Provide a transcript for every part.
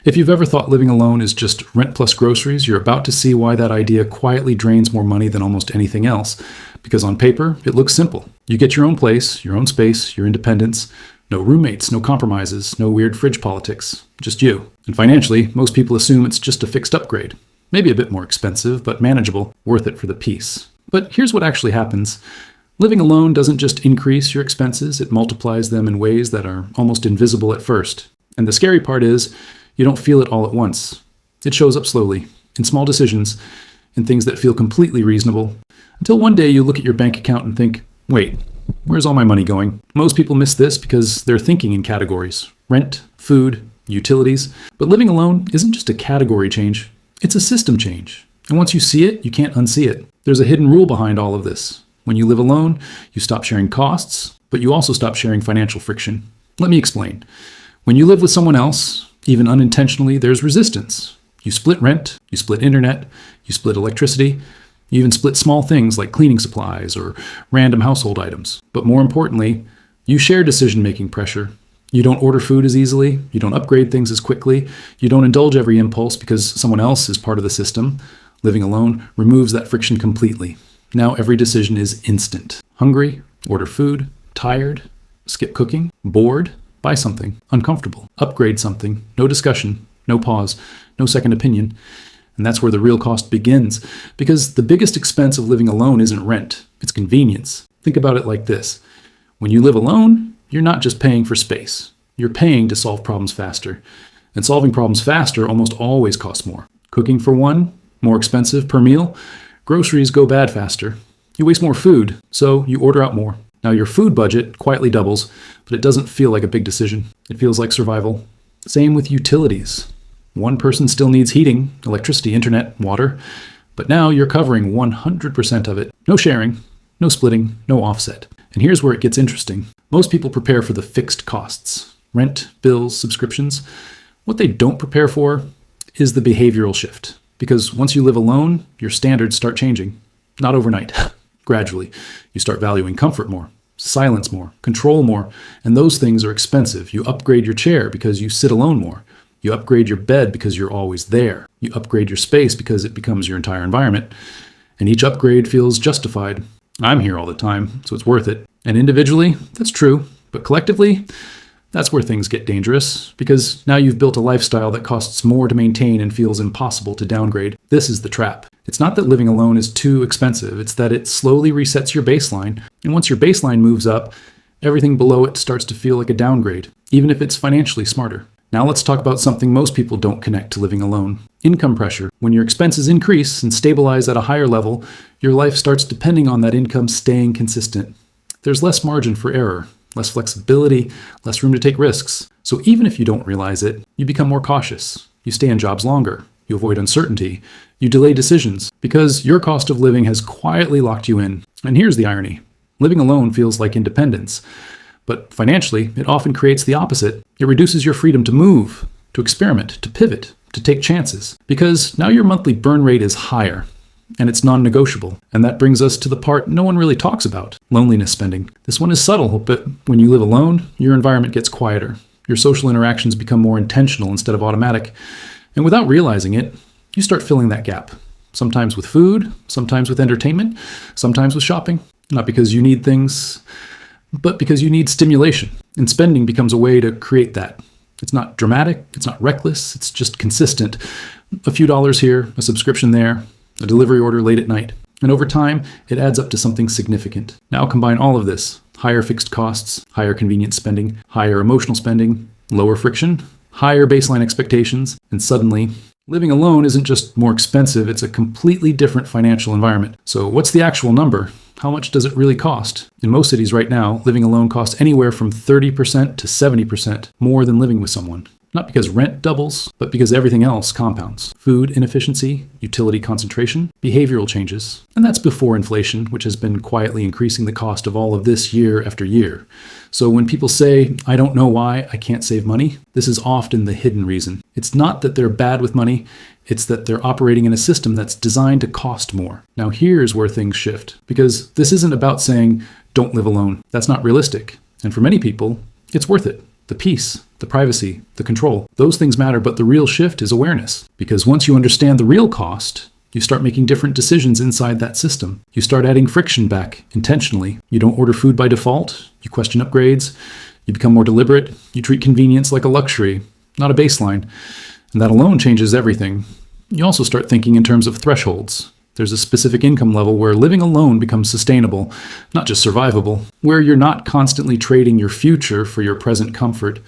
If you've ever thought living alone is just rent plus groceries, you're about to see why that idea quietly drains more money than almost anything else. Because on paper, it looks simple. You get your own place, your own space, your independence. No roommates, no compromises, no weird fridge politics. Just you. And financially, most people assume it's just a fixed upgrade. Maybe a bit more expensive, but manageable, worth it for the peace. But here's what actually happens. Living alone doesn't just increase your expenses, it multiplies them in ways that are almost invisible at first. And the scary part is, you don't feel it all at once. It shows up slowly, in small decisions, in things that feel completely reasonable, until one day you look at your bank account and think, wait, where's all my money going? Most people miss this because they're thinking in categories. Rent, food, utilities. But living alone isn't just a category change, it's a system change. And once you see it, you can't unsee it. There's a hidden rule behind all of this. When you live alone, you stop sharing costs, but you also stop sharing financial friction. Let me explain. When you live with someone else, even unintentionally, there's resistance. You split rent, you split internet, you split electricity, you even split small things like cleaning supplies or random household items. But more importantly, you share decision-making pressure. You don't order food as easily, you don't upgrade things as quickly, you don't indulge every impulse because someone else is part of the system. Living alone removes that friction completely. Now every decision is instant. Hungry, order food, tired, skip cooking, bored, buy something, uncomfortable, upgrade something, no discussion, no pause, no second opinion. And that's where the real cost begins, because the biggest expense of living alone isn't rent, it's convenience. Think about it like this. When you live alone, you're not just paying for space. You're paying to solve problems faster. And solving problems faster almost always costs more. Cooking for one, more expensive per meal. Groceries go bad faster. You waste more food, so you order out more. Now your food budget quietly doubles, but it doesn't feel like a big decision. It feels like survival. Same with utilities. One person still needs heating, electricity, internet, water, but now you're covering 100% of it. No sharing, no splitting, no offset. And here's where it gets interesting. Most people prepare for the fixed costs, rent, bills, subscriptions. What they don't prepare for is the behavioral shift. Because once you live alone, your standards start changing. Not overnight, gradually. You start valuing comfort more, silence more, control more, and those things are expensive. You upgrade your chair because you sit alone more. You upgrade your bed because you're always there. You upgrade your space because it becomes your entire environment. And each upgrade feels justified. I'm here all the time, so it's worth it. And individually, that's true. But collectively, that's where things get dangerous, because now you've built a lifestyle that costs more to maintain and feels impossible to downgrade. This is the trap. It's not that living alone is too expensive, it's that it slowly resets your baseline. And once your baseline moves up, everything below it starts to feel like a downgrade, even if it's financially smarter. Now let's talk about something most people don't connect to living alone. Income pressure. When your expenses increase and stabilize at a higher level, your life starts depending on that income staying consistent. There's less margin for error, less flexibility, less room to take risks. So even if you don't realize it, you become more cautious. You stay in jobs longer. You avoid uncertainty. You delay decisions because your cost of living has quietly locked you in. And here's the irony. Living alone feels like independence. But financially, it often creates the opposite. It reduces your freedom to move, to experiment, to pivot, to take chances. Because now your monthly burn rate is higher, and it's non-negotiable. And that brings us to the part no one really talks about, loneliness spending. This one is subtle, but when you live alone, your environment gets quieter. Your social interactions become more intentional instead of automatic. And without realizing it, you start filling that gap. Sometimes with food, sometimes with entertainment, sometimes with shopping. Not because you need things, but because you need stimulation. And spending becomes a way to create that. It's not dramatic, it's not reckless, it's just consistent. A few dollars here, a subscription there, a delivery order late at night. And over time, it adds up to something significant. Now combine all of this. Higher fixed costs, higher convenience spending, higher emotional spending, lower friction, higher baseline expectations, and suddenly, living alone isn't just more expensive, it's a completely different financial environment. So what's the actual number? How much does it really cost? In most cities right now, living alone costs anywhere from 30% to 70% more than living with someone. Not because rent doubles, but because everything else compounds. Food inefficiency, utility concentration, behavioral changes. And that's before inflation, which has been quietly increasing the cost of all of this year after year. So when people say, I don't know why I can't save money, this is often the hidden reason. It's not that they're bad with money, it's that they're operating in a system that's designed to cost more. Now here's where things shift, because this isn't about saying, don't live alone. That's not realistic. And for many people, it's worth it. The peace, the privacy, the control. Those things matter, but the real shift is awareness. Because once you understand the real cost, you start making different decisions inside that system. You start adding friction back intentionally. You don't order food by default. You question upgrades. You become more deliberate. You treat convenience like a luxury, not a baseline. And that alone changes everything. You also start thinking in terms of thresholds. There's a specific income level where living alone becomes sustainable, not just survivable, where you're not constantly trading your future for your present comfort.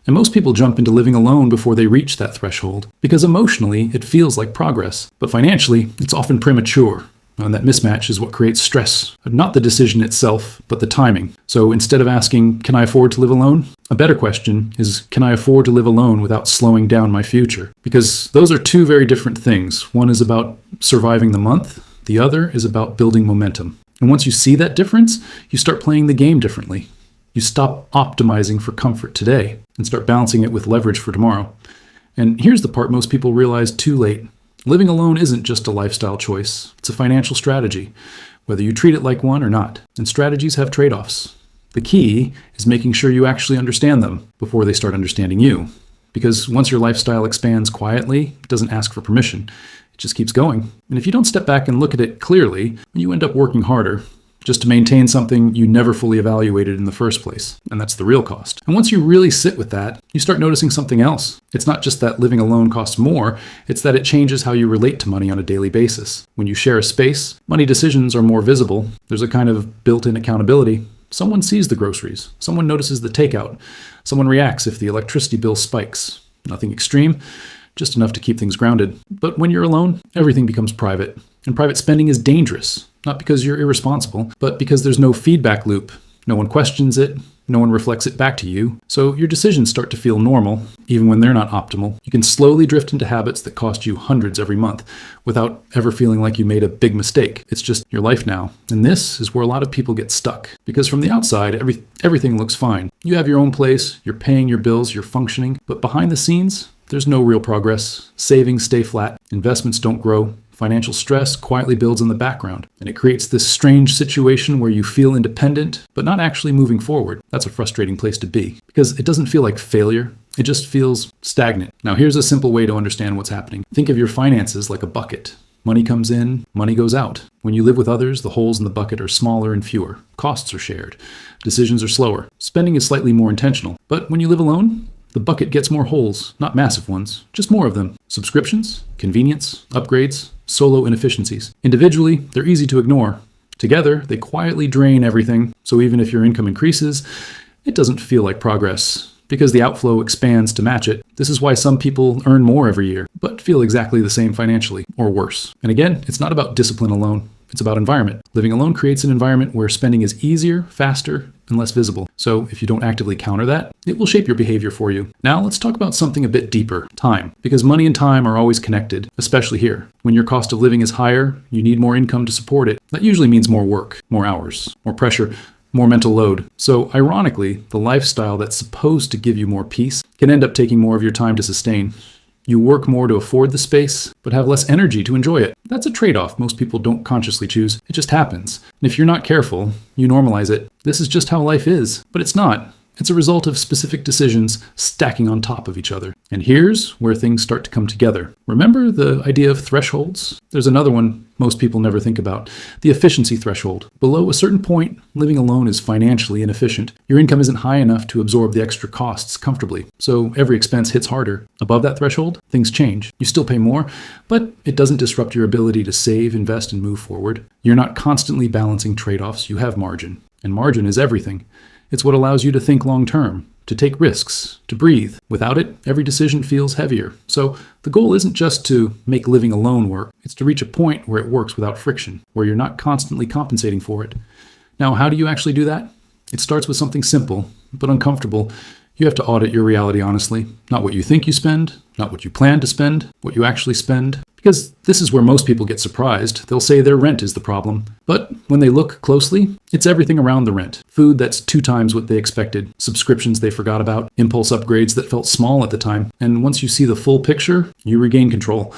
And most people jump into living alone before they reach that threshold, because emotionally it feels like progress. But financially, it's often premature. And that mismatch is what creates stress, not the decision itself, but the timing. So instead of asking, can I afford to live alone? A better question is, can I afford to live alone without slowing down my future? Because those are two very different things. One is about surviving the month. The other is about building momentum. And once you see that difference, you start playing the game differently. You stop optimizing for comfort today and start balancing it with leverage for tomorrow. And here's the part most people realize too late. Living alone isn't just a lifestyle choice. It's a financial strategy, whether you treat it like one or not. And strategies have trade-offs. The key is making sure you actually understand them before they start understanding you. Because once your lifestyle expands quietly, it doesn't ask for permission. It just keeps going. And if you don't step back and look at it clearly, you end up working harder just to maintain something you never fully evaluated in the first place. And that's the real cost. And once you really sit with that, you start noticing something else. It's not just that living alone costs more, it's that it changes how you relate to money on a daily basis. When you share a space, money decisions are more visible. There's a kind of built-in accountability. Someone sees the groceries. Someone notices the takeout. Someone reacts if the electricity bill spikes. Nothing extreme, just enough to keep things grounded. But when you're alone, everything becomes private. And private spending is dangerous. Not because you're irresponsible, but because there's no feedback loop. No one questions it. No one reflects it back to you. So your decisions start to feel normal, even when they're not optimal. You can slowly drift into habits that cost you hundreds every month without ever feeling like you made a big mistake. It's just your life now. And this is where a lot of people get stuck. Because from the outside, everything looks fine. You have your own place, you're paying your bills, you're functioning. But behind the scenes, there's no real progress. Savings stay flat. Investments don't grow. Financial stress quietly builds in the background, and it creates this strange situation where you feel independent, but not actually moving forward. That's a frustrating place to be, because it doesn't feel like failure. It just feels stagnant. Now, here's a simple way to understand what's happening. Think of your finances like a bucket. Money comes in, money goes out. When you live with others, the holes in the bucket are smaller and fewer. Costs are shared. Decisions are slower. Spending is slightly more intentional. But when you live alone, the bucket gets more holes, not massive ones, just more of them. Subscriptions, convenience, upgrades, solo inefficiencies. Individually, they're easy to ignore. Together, they quietly drain everything, so even if your income increases, it doesn't feel like progress, because the outflow expands to match it. This is why some people earn more every year, but feel exactly the same financially, or worse. And again, it's not about discipline alone. It's about environment. Living alone creates an environment where spending is easier, faster, and less visible. So if you don't actively counter that, it will shape your behavior for you. Now let's talk about something a bit deeper, time. Because money and time are always connected, especially here. When your cost of living is higher, you need more income to support it. That usually means more work, more hours, more pressure, more mental load. So ironically, the lifestyle that's supposed to give you more peace can end up taking more of your time to sustain. You work more to afford the space, but have less energy to enjoy it. That's a trade-off most people don't consciously choose. It just happens. And if you're not careful, you normalize it. This is just how life is. But it's not. It's a result of specific decisions stacking on top of each other. And here's where things start to come together. Remember the idea of thresholds? There's another one most people never think about, the efficiency threshold. Below a certain point, living alone is financially inefficient. Your income isn't high enough to absorb the extra costs comfortably, so every expense hits harder. Above that threshold, things change. You still pay more, but it doesn't disrupt your ability to save, invest, and move forward. You're not constantly balancing trade-offs. You have margin, and margin is everything. It's what allows you to think long-term, to take risks, to breathe. Without it, every decision feels heavier. So the goal isn't just to make living alone work. It's to reach a point where it works without friction, where you're not constantly compensating for it. Now, how do you actually do that? It starts with something simple, but uncomfortable. You have to audit your reality honestly. Not what you think you spend, not what you plan to spend, what you actually spend. Because this is where most people get surprised. They'll say their rent is the problem. But when they look closely, it's everything around the rent. Food that's 2 times what they expected. Subscriptions they forgot about. Impulse upgrades that felt small at the time. And once you see the full picture, you regain control.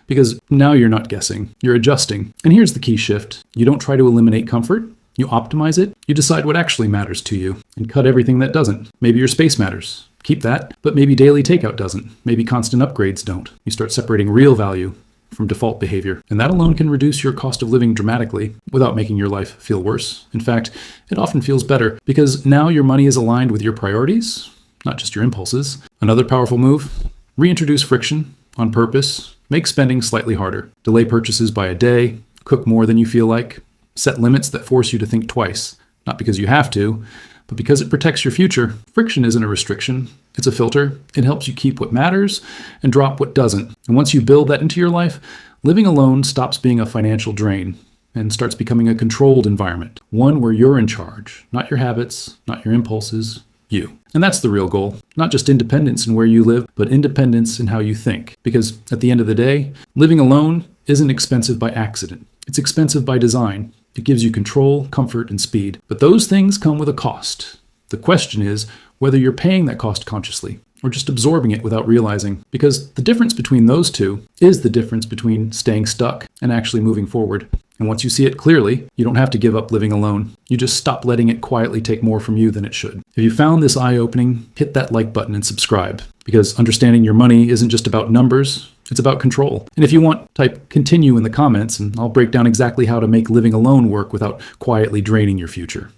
Because now you're not guessing. You're adjusting. And here's the key shift. You don't try to eliminate comfort. You optimize it. You decide what actually matters to you. And cut everything that doesn't. Maybe your space matters. Keep that, but maybe daily takeout doesn't. Maybe constant upgrades don't. You start separating real value from default behavior. And that alone can reduce your cost of living dramatically without making your life feel worse. In fact, it often feels better because now your money is aligned with your priorities, not just your impulses. Another powerful move, reintroduce friction on purpose. Make spending slightly harder. Delay purchases by a day, cook more than you feel like, set limits that force you to think twice, not because you have to, but because it protects your future. Friction isn't a restriction, it's a filter. It helps you keep what matters and drop what doesn't. And once you build that into your life, living alone stops being a financial drain and starts becoming a controlled environment, one where you're in charge, not your habits, not your impulses, you. And that's the real goal, not just independence in where you live, but independence in how you think. Because at the end of the day, living alone isn't expensive by accident. It's expensive by design. It gives you control, comfort, and speed. But those things come with a cost. The question is whether you're paying that cost consciously or just absorbing it without realizing. Because the difference between those two is the difference between staying stuck and actually moving forward. And once you see it clearly, you don't have to give up living alone. You just stop letting it quietly take more from you than it should. If you found this eye-opening, hit that like button and subscribe. Because understanding your money isn't just about numbers, it's about control. And if you want, type continue in the comments and I'll break down exactly how to make living alone work without quietly draining your future.